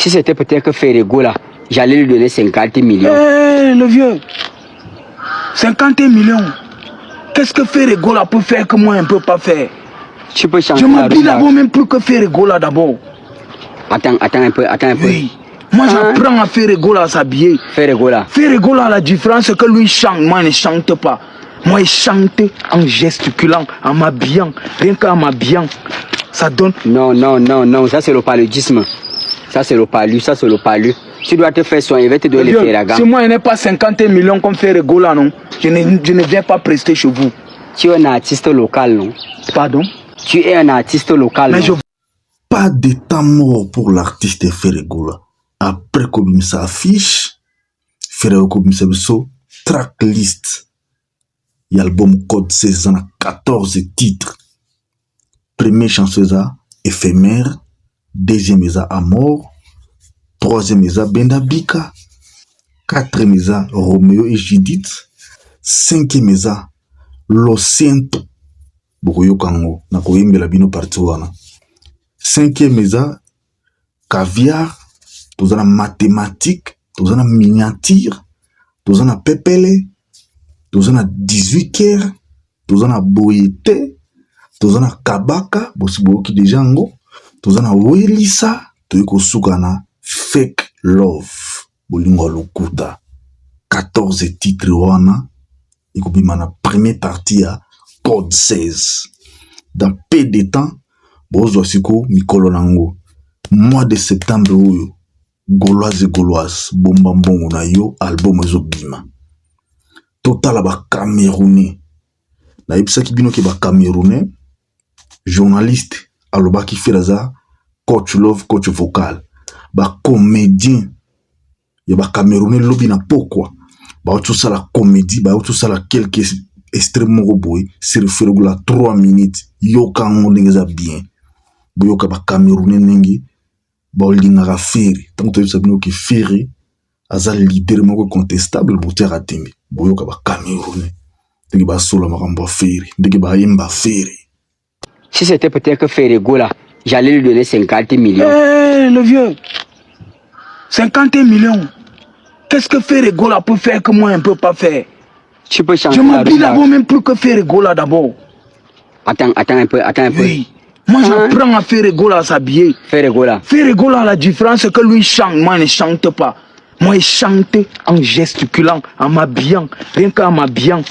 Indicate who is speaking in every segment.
Speaker 1: Si c'était peut-être que Ferrego là, j'allais lui donner 50 millions.
Speaker 2: Le vieux, 50 millions. Qu'est-ce que Ferrego là peut faire que moi je ne peux pas faire?
Speaker 1: Tu peux changer.
Speaker 2: Je m'habille d'abord même plus que Ferrego là d'abord.
Speaker 1: Attends un peu.
Speaker 2: Oui. Moi j'apprends à Ferrego là à s'habiller.
Speaker 1: Ferrego là, la différence c'est que lui chante, moi je ne chante pas. Moi je chante en gesticulant, en m'habillant, rien qu'en m'habillant. Ça donne... Non, ça c'est le paludisme. Ça c'est le palu. Tu dois te faire soigner, il va te donner les ferragas.
Speaker 2: Si moi je n'ai pas 50 millions comme Ferrego là, non, je ne viens pas prester chez vous.
Speaker 1: Tu es un artiste local, non?
Speaker 2: Pardon?
Speaker 1: Tu es un artiste local,
Speaker 2: mais
Speaker 1: non?
Speaker 3: Pas de temps mort pour l'artiste Ferrego là. Après qu'on s'affiche, Ferrego Bisso, tracklist. Il y a l'album Code 16 ans, 14 titres. Premier chanson, Éphémère. Deuxième, Amour. Troisième, Benda Bika. Quatrième, Roméo et Judith. Cinquième, Lociento. Bokoyo Kango. Nakoyembe la bino partuana. Cinquième, Caviar. Tous en mathématiques. Tous en miniature. Tous en pépélé. Tous en 18 heures. Tous en boyete. Tous en kabaka. Bosiboki de jango. Tous en welisa. Toyeko sukana. Fake Love. Bolingo lokuta. 14 titres wana. Ikobima na première partie à Code 16. Dans peu de temps, bozo siko mikolo nango. Mois de septembre oyo. Gauloise et Gauloise. Bombambongo na yo. Album ezo bima. Total ba Camerounais. Na yebisaki bino ke ba Camerounais. Journaliste. Aloba ki feraza. Coach love, coach vocal. Ba comédien. Ya ba Camerounais lobi na pokwa. Ba otu sala comédie. Ba otu sala quelques extrêmement boy. Siri Ferrego la 3 minutes. Yoka ngondengeza bien. Boyoka ba Camerounais nengi. Ba olingaka Ferry. Tant que tu bino ki Ferry. Aza leader moko contestable boter a tembe. Boyoka ba Camerounais. Ndenge ba solo makambo Ferry. Ndenge ba yemba Ferry.
Speaker 1: Si c'était peut-être que Ferrego là, j'allais lui donner 50 millions.
Speaker 2: Le vieux, 50 millions. Qu'est-ce que Ferrego là peut faire que moi je ne peux pas faire?
Speaker 1: Tu peux changer.
Speaker 2: Je m'habille d'abord même plus que Ferrego là d'abord.
Speaker 1: Attends un peu.
Speaker 2: Oui. Moi j'apprends à Ferrego là à s'habiller.
Speaker 1: Ferrego là,
Speaker 2: la différence c'est que lui chante, moi je ne chante pas. Moi je chante en gesticulant, en m'habillant, rien qu'en m'habillant.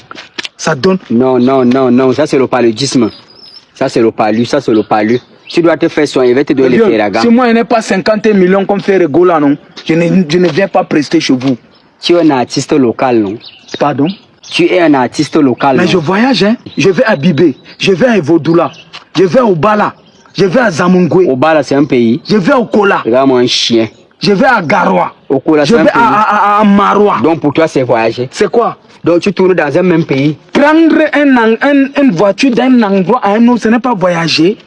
Speaker 2: Ça donne...
Speaker 1: Non, ça c'est le paludisme. Ça c'est le palu. Tu dois te faire soigner, il va te donner les ferragas.
Speaker 2: Si moi je n'ai pas 50 millions comme Ferrego là, non, je ne viens pas prester chez vous.
Speaker 1: Tu es un artiste local, non?
Speaker 2: Pardon?
Speaker 1: Tu es un artiste local,
Speaker 2: mais
Speaker 1: non?
Speaker 2: Je voyage, hein. Je vais à Bibé, je vais à Evodoula, je vais au Bala, je vais à Zamungwe.
Speaker 1: Au Bala, c'est un pays.
Speaker 2: Je vais au Kola.
Speaker 1: Regarde-moi un chien.
Speaker 2: Je vais à Garoua.
Speaker 1: Au Kola,
Speaker 2: je vais à Maroua.
Speaker 1: Donc pour toi, c'est voyager.
Speaker 2: C'est quoi?
Speaker 1: Donc tu tournes dans un même pays.
Speaker 2: Prendre une voiture d'un endroit à un autre, ce n'est pas voyager.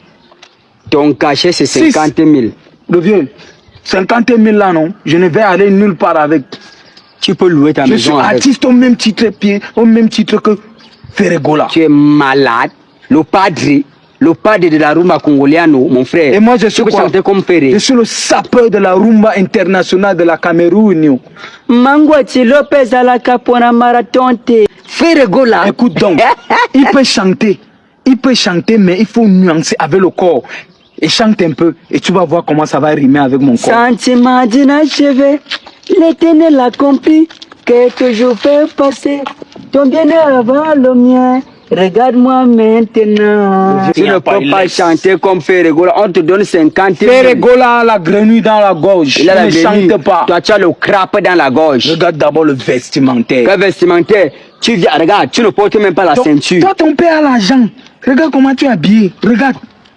Speaker 1: Ton cachet, c'est 50 000.
Speaker 2: Le vieux, 50 000 là, non, je ne vais aller nulle part avec.
Speaker 1: Tu peux louer ta maison avec.
Speaker 2: Je suis artiste au même titre que Ferrego là.
Speaker 1: Tu es malade. Le padre de la rumba congolienne, mon frère.
Speaker 2: Et moi, je suis quoi?
Speaker 1: Comme Ferré.
Speaker 2: Je suis le sapeur de la rumba internationale de la Cameroun.
Speaker 1: Mangouati Lopez à la Capona Marathon. Ferrego là.
Speaker 2: Écoute donc, il peut chanter, mais il faut nuancer avec le corps. Et chante un peu, et tu vas voir comment ça va rimer avec mon corps.
Speaker 1: Sentiment d'inachevé, l'éternel accompli, que je fais passer, ton bien-être avant le mien. Regarde-moi maintenant. Tu ne peux pas chanter comme Ferrego. On te donne 50 000.
Speaker 2: Ferrego a la grenouille dans la gorge.
Speaker 1: Il
Speaker 2: ne chante pas.
Speaker 1: Toi, tu as le crape dans la gorge.
Speaker 2: Regarde d'abord le vestimentaire.
Speaker 1: Quel vestimentaire? Tu viens, regarde, tu ne portes même pas la ceinture.
Speaker 2: Toi, ton père a l'argent. Regarde comment tu es habillé. Regarde.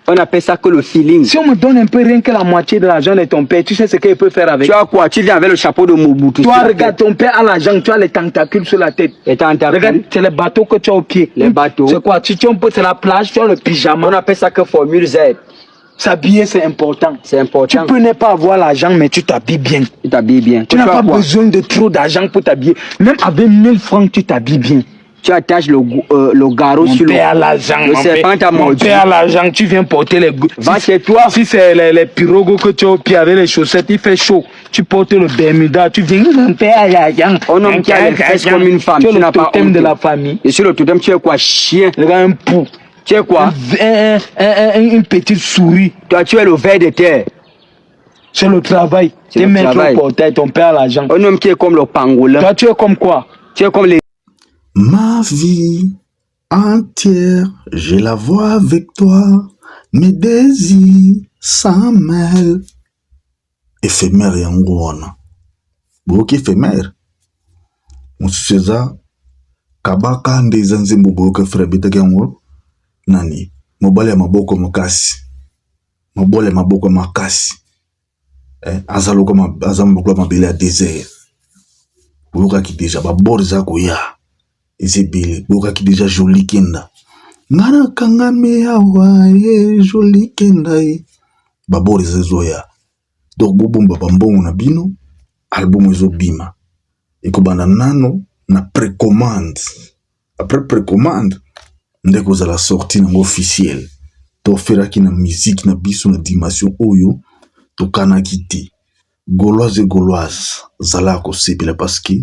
Speaker 1: On appelle ça que le feeling.
Speaker 2: Si on me donne un peu rien que la moitié de l'argent de ton père, tu sais ce qu'il peut faire avec.
Speaker 1: Tu as quoi? Tu viens avec le chapeau de Mobutu.
Speaker 2: Toi, regarde, ton père a l'argent, tu as les tentacules sur la tête.
Speaker 1: Les tentacules.
Speaker 2: Regarde, c'est les bateaux que tu as au pied.
Speaker 1: Les bateaux.
Speaker 2: C'est quoi? C'est la plage, tu as le pyjama.
Speaker 1: On appelle ça que Formule Z.
Speaker 2: S'habiller, c'est important.
Speaker 1: C'est important.
Speaker 2: Tu peux ne pas avoir l'argent, mais tu t'habilles bien.
Speaker 1: Tu t'habilles bien.
Speaker 2: Tu n'as pas besoin de trop d'argent pour t'habiller. Même avec 1000 francs, tu t'habilles bien.
Speaker 4: tu attaches le garrot sur le serpent t'a mordu.
Speaker 2: Mon père l'argent, tu viens porter les...
Speaker 4: Va chez toi.
Speaker 2: Si c'est les pirogues que tu as au pied avec les chaussettes, il fait chaud. Tu portes le Bermuda, tu viens, mon père l'argent.
Speaker 4: Un homme qui a les fesses comme une femme,
Speaker 2: tu
Speaker 4: n'as pas
Speaker 2: totem de la famille.
Speaker 4: Et sur le totem, tu es quoi? Chien.
Speaker 2: Un pou.
Speaker 4: Tu es quoi?
Speaker 2: Une petite souris.
Speaker 4: Toi, tu es le ver de terre.
Speaker 2: C'est le travail. Tu es maître au portail, ton père l'argent.
Speaker 4: Un homme qui est comme le pangolin.
Speaker 2: Toi, tu es comme quoi?
Speaker 4: Tu es comme les...
Speaker 3: Ma vie entière, je la vois avec toi. Mes désirs s'en mêlent. Éphémère yango wana. Boyoki éphémère. Moseza kabaka ndeza nzembo boyoka frère betaki yango nani mobali ya maboko makasi. Mobali ya maboko makasi. Azaloka azambo mabele ya désert. Boyoka ki déjà ba borza koya. Ezebele boyoka ki déjà joli kenda. Ngana kangame awa joli kenda ba borza zoya. Donc bobomba bambongo na bino album ezobima ekobanda nano na précommande après précommande ndeko za la sortie nango officielle to feraki na musique na biso na dimension oyo to kanaki te gauloise et gauloise zala kosepela parce que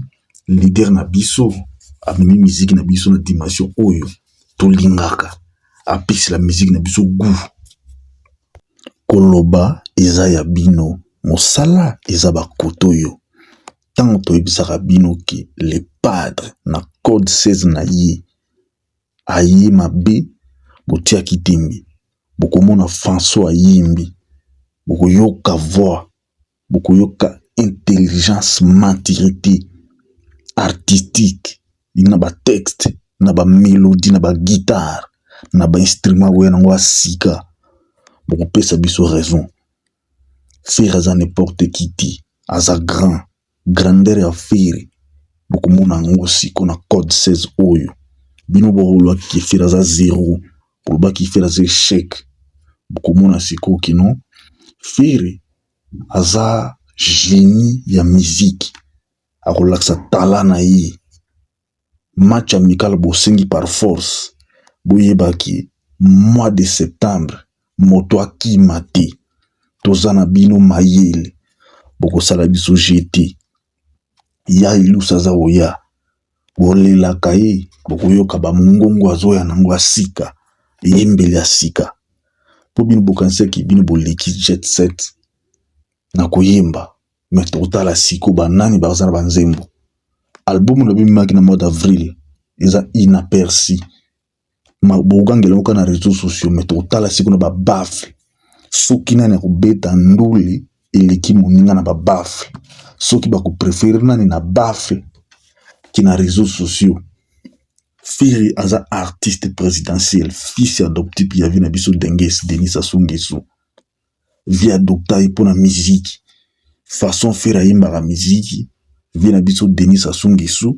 Speaker 3: leader na biso amemi musique na biso na dimension oyo to lingaka apisi la musique na biso goût koloba eza ya bino mosala eza bakoto yo tango toyebisaka bino ke le padre na code 16 na ye aye mabe botiaki tembi bokomona François ayimbi bokoyoka voix bokoyoka intelligence maturité artistique na ba texte na ba mélodie na ba guitare na ba instrument oyo nango asika bokopesa biso raison. Faire aza n'importe qui ti aza grand grandeur ya faire bokomona ngo siko na code 16 oyo bino bolo ki faire aza 0 pour ba ki faire aza échec bokomona siko kino faire aza génie ya musique akolaksa tala na ye match amical bosengi par force boyebaki mois de septembre moto akima te tozana bino mayele bokosala biso jeté ya ilusa za oya bolelaka ye bokoyoka bamongongo azoya nango asika yembele ya sika po bino bokanisaki bino boleki jet set na koyemba me totala siko banani bazana banzembo album na bimaki na mois d'avril eza inaperçu bogangela oka na réseaux sociaux me totala siko na babafle soki nani akobeta nduli eleki moninga na babafle soki bakoprefere nani na bafle ki na réseaux sociaux Firi aza artiste présidentiel fils adoptif ya vi na biso Denges Denis Sassou Nguesso vi adopta ye pona musique façon Firi ayimbaka musique vi na biso Denis Sassou Nguesso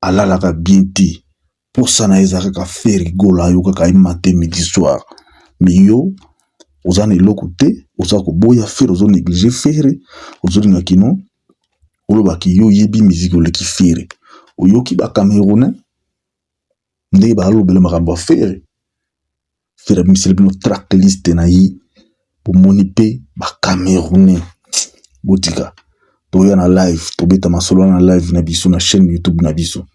Speaker 3: alalaka bien te posa na eza kaka Firi gola yo kaka matin midi soir mais yo oza na eloko te oza koboya Firi ozo négliger Firi ozolinga kino olobaki yo yebi musique oleki Firi oyoki ba Camerounais ndenge balobela makambo ya Firi Firi abimiseli bino tracklist na ye bomoni mpe ba Camerounais botika toya na live tobeta masolo na live na biso na chaîne YouTube na biso